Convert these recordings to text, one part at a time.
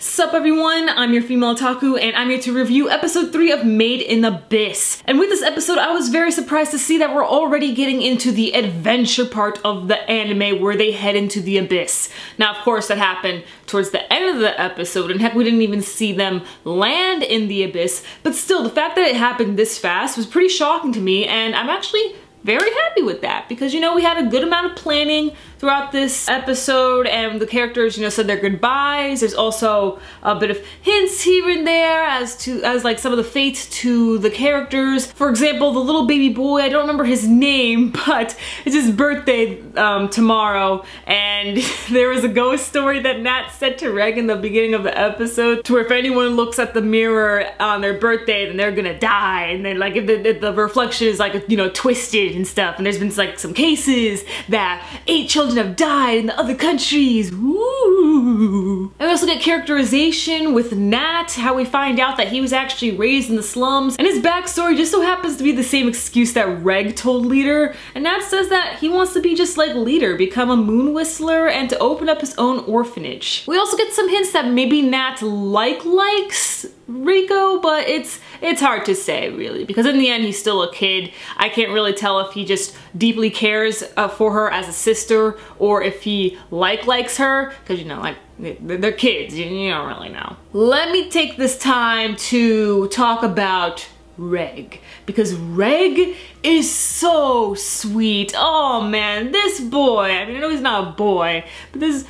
Sup everyone, I'm your female otaku and I'm here to review episode 3 of Made in Abyss. And with this episode, I was very surprised to see that we're already getting into the adventure part of the anime where they head into the abyss. Now, of course, that happened towards the end of the episode, and heck, we didn't even see them land in the abyss. But still, the fact that it happened this fast was pretty shocking to me, and I'm actually very happy with that because, you know, we had a good amount of planning throughout this episode and the characters, you know, said their goodbyes. There's also a bit of hints here and there as like some of the fate to the characters. For example, the little baby boy, I don't remember his name, but it's his birthday tomorrow, and there was a ghost story that Nat said to Reg in the beginning of the episode to where if anyone looks at the mirror on their birthday, then they're gonna die, and then like if the reflection is like, you know, twisted and stuff. And there's been like some cases that 8 children have died in the other countries. Woo! And we also get characterization with Nat, how we find out that he was actually raised in the slums, and his backstory just so happens to be the same excuse that Reg told Leader. And Nat says that he wants to be just like Leader, become a moon whistler and to open up his own orphanage. We also get some hints that maybe Nat likes Rico, but it's hard to say really, because in the end he's still a kid. I can't really tell if he just deeply cares for her as a sister or if he likes her, because, you know, like, they're kids, you don't really know. Let me take this time to talk about Reg, because Reg is so sweet. Oh man, this boy, I mean, I know he's not a boy, but this,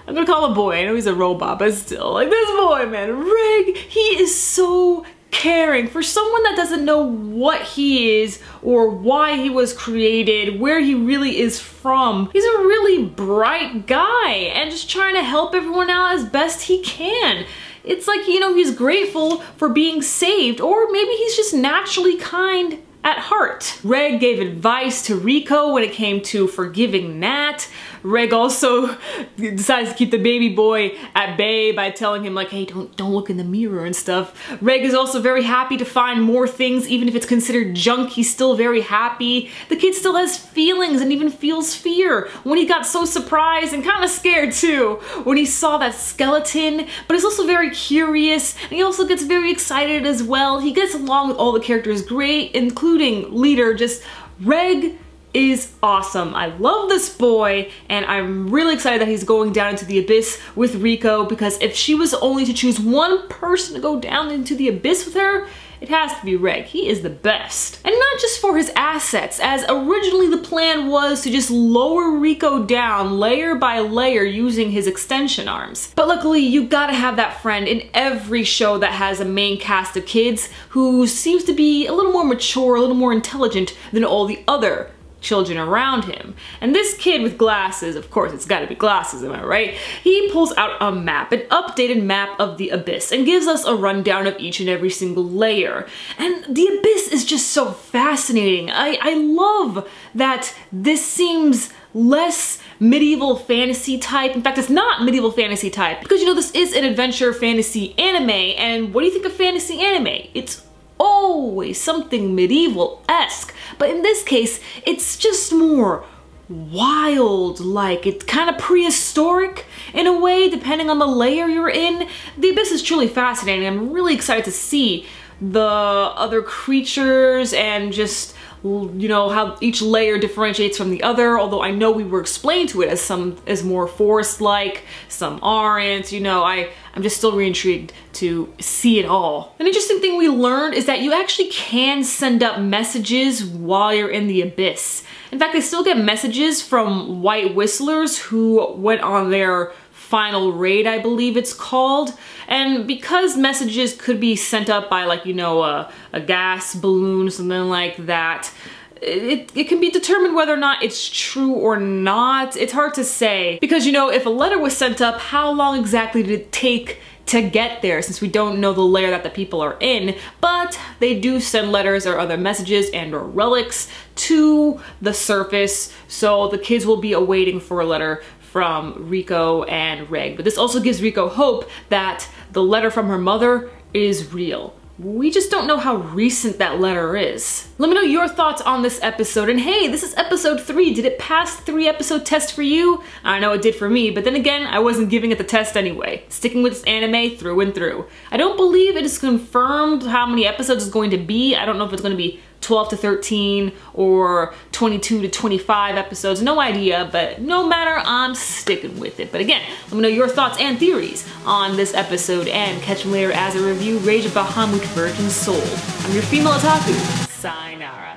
I'm gonna call him a boy, I know he's a robot, but still, like, this boy, man, Reg, he is so caring. For someone that doesn't know what he is or why he was created, where he really is from, he's a really bright guy and just trying to help everyone out as best he can. It's like, you know, he's grateful for being saved, or maybe he's just naturally kind at heart. Reg gave advice to Rico when it came to forgiving Nat. Reg also decides to keep the baby boy at bay by telling him like, hey, don't look in the mirror and stuff. Reg is also very happy to find more things, even if it's considered junk, he's still very happy. The kid still has feelings and even feels fear when he got so surprised and kind of scared too when he saw that skeleton, but he's also very curious and he also gets very excited as well. He gets along with all the characters great, including Leader. Just Reg is awesome. I love this boy, and I'm really excited that he's going down into the abyss with Rico, because if she was only to choose one person to go down into the abyss with her, it has to be Reg. He is the best. And not just for his assets, as originally the plan was to just lower Rico down layer by layer using his extension arms. But luckily, you gotta have that friend in every show that has a main cast of kids who seems to be a little more mature, a little more intelligent than all the other children around him. And this kid with glasses, of course it's gotta be glasses, am I right? He pulls out a map, an updated map of the abyss, and gives us a rundown of each and every single layer. And the abyss is just so fascinating. I love that this seems less medieval fantasy type. In fact, it's not medieval fantasy type, because, you know, this is an adventure fantasy anime, and what do you think of fantasy anime? It's always something medieval-esque, but in this case, it's just more wild, like it's kind of prehistoric in a way, depending on the layer you're in. The abyss is truly fascinating. I'm really excited to see the other creatures and just, you know, how each layer differentiates from the other, although I know we were explained to it as some is more forest-like, some aren't, you know, I'm just still re-intrigued to see it all. An interesting thing we learned is that you actually can send up messages while you're in the abyss. In fact, they still get messages from white whistlers who went on their final raid, I believe it's called. And because messages could be sent up by, like, you know, a gas balloon, something like that, it can be determined whether or not it's true or not. It's hard to say, because, you know, if a letter was sent up, how long exactly did it take to get there, since we don't know the layer that the people are in? But they do send letters or other messages and or relics to the surface, so the kids will be awaiting for a letter from Rico and Reg. But this also gives Rico hope that the letter from her mother is real. We just don't know how recent that letter is. Let me know your thoughts on this episode. And hey, this is episode 3. Did it pass 3-episode test for you? I know it did for me, but then again, I wasn't giving it the test anyway. Sticking with this anime through and through. I don't believe it is confirmed how many episodes it's going to be. I don't know if it's going to be 12 to 13 or 22 to 25 episodes, no idea, but no matter, I'm sticking with it. But again, let me know your thoughts and theories on this episode, and catch me later as I review Rage of Bahamut Virgin Soul. I'm your female otaku. Sayonara.